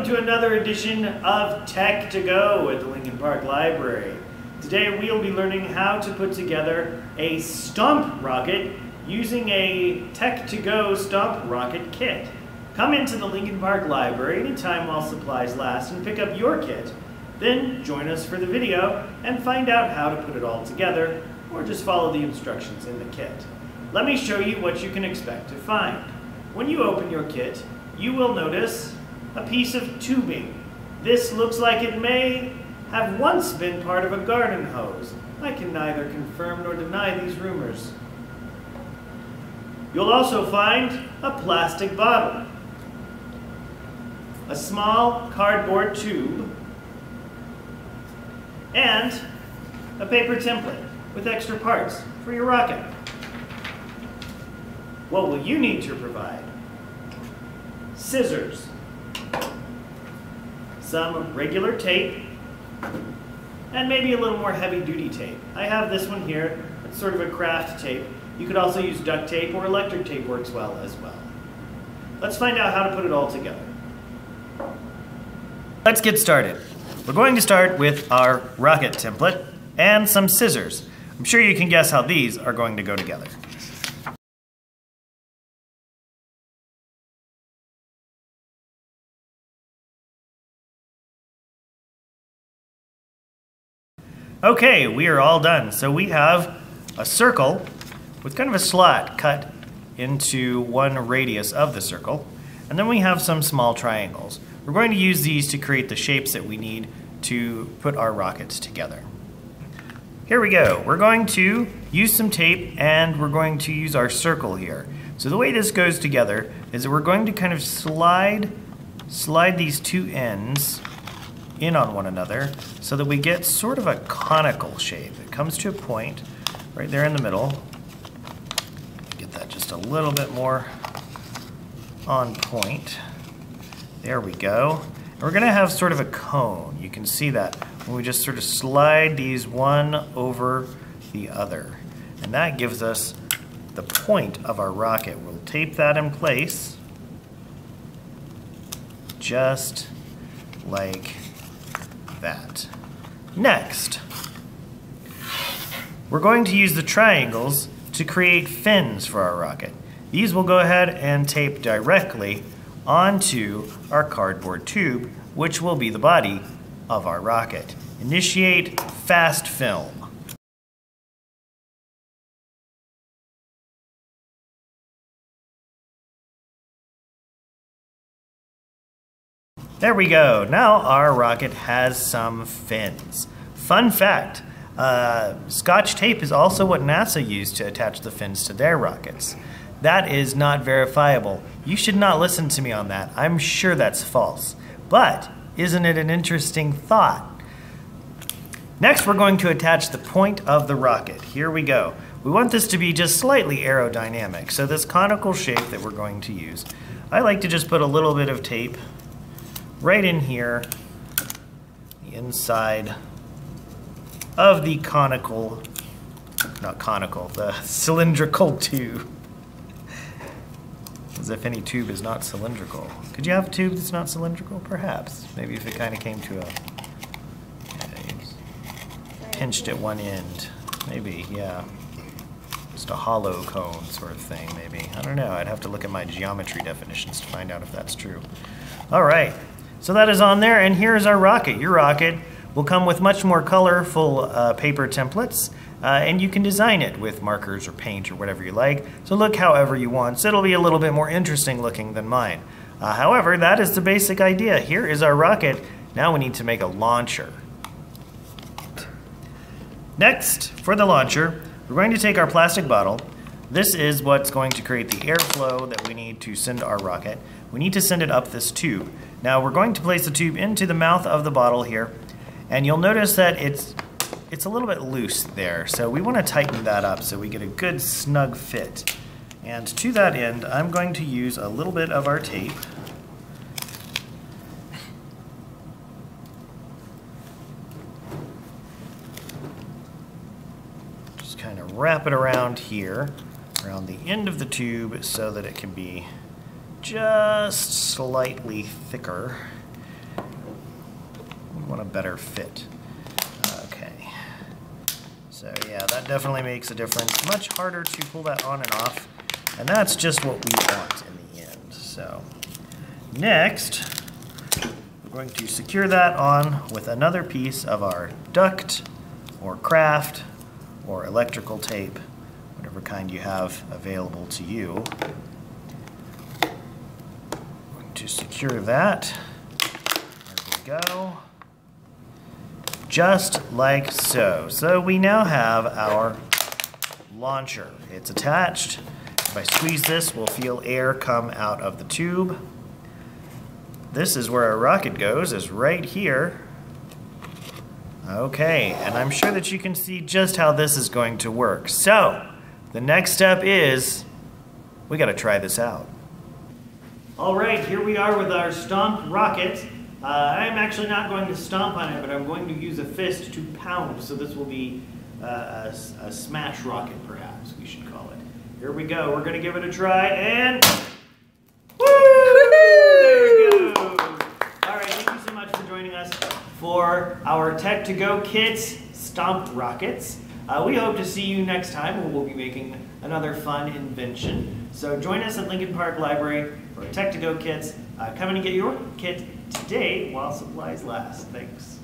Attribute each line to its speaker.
Speaker 1: to another edition of Tech to Go at the Lincoln Park Library. Today we'll be learning how to put together a Stomp Rocket using a Tech to Go Stomp Rocket kit. Come into the Lincoln Park Library anytime while supplies last and pick up your kit. Then join us for the video and find out how to put it all together, or just follow the instructions in the kit. Let me show you what you can expect to find. When you open your kit, you will notice a piece of tubing. This looks like it may have once been part of a garden hose. I can neither confirm nor deny these rumors. You'll also find a plastic bottle, a small cardboard tube, and a paper template with extra parts for your rocket. What will you need to provide? Scissors, some regular tape, and maybe a little more heavy-duty tape. I have this one here. It's sort of a craft tape. You could also use duct tape, or electric tape works well as well. Let's find out how to put it all together. Let's get started. We're going to start with our rocket template and some scissors. I'm sure you can guess how these are going to go together. Okay, we are all done. So we have a circle with kind of a slot cut into one radius of the circle, and then we have some small triangles. We're going to use these to create the shapes that we need to put our rockets together. Here we go. We're going to use some tape and we're going to use our circle here. So the way this goes together is that we're going to kind of slide these two ends in on one another so that we get sort of a conical shape. It comes to a point right there in the middle. Get that just a little bit more on point. There we go. And we're gonna have sort of a cone. You can see that when we just sort of slide these one over the other. And that gives us the point of our rocket. We'll tape that in place just like that. Next, we're going to use the triangles to create fins for our rocket. These will go ahead and tape directly onto our cardboard tube, which will be the body of our rocket. Initiate fast film. There we go. Now our rocket has some fins. Fun fact, Scotch tape is also what NASA used to attach the fins to their rockets. That is not verifiable. You should not listen to me on that. I'm sure that's false. But isn't it an interesting thought? Next, we're going to attach the point of the rocket. Here we go. We want this to be just slightly aerodynamic. So this conical shape that we're going to use, I like to just put a little bit of tape right in here, the inside of the the cylindrical tube. As if any tube is not cylindrical. Could you have a tube that's not cylindrical? Perhaps. Maybe if it kind of came to a... pinched at one end. Maybe, yeah. Just a hollow cone sort of thing, maybe. I don't know. I'd have to look at my geometry definitions to find out if that's true. All right. So that is on there, and here's our rocket. Your rocket will come with much more colorful paper templates, and you can design it with markers or paint or whatever you like. So look however you want. So it'll be a little bit more interesting looking than mine. However, that is the basic idea. Here is our rocket. Now we need to make a launcher. Next, for the launcher, we're going to take our plastic bottle. This is what's going to create the airflow that we need to send our rocket. We need to send it up this tube. Now we're going to place the tube into the mouth of the bottle here, and you'll notice that it's a little bit loose there, so we want to tighten that up so we get a good snug fit. And to that end, I'm going to use a little bit of our tape. Just kind of wrap it around here, around the end of the tube, so that it can be just slightly thicker. want a better fit. Okay. So yeah, that definitely makes a difference. Much harder to pull that on and off, and that's just what we want in the end. So next, we're going to secure that on with another piece of our duct or craft or electrical tape, whatever kind you have available to you. Going to secure that. There we go. Just like so. So we now have our launcher. It's attached. If I squeeze this, we'll feel air come out of the tube. This is where our rocket goes, is right here. Okay, and I'm sure that you can see just how this is going to work. So, the next step is, we gotta try this out. All right, here we are with our Stomp Rocket. I'm actually not going to stomp on it, but I'm going to use a fist to pound. So this will be a smash rocket, perhaps we should call it. Here we go, we're gonna give it a try, and woo! There it goes. All right, thank you so much for joining us for our Tech to Go kits, Stomp Rockets. We hope to see you next time where we'll be making another fun invention. So join us at Lincoln Park Library for Tech to Go kits. Come in and get your kit today while supplies last. Thanks.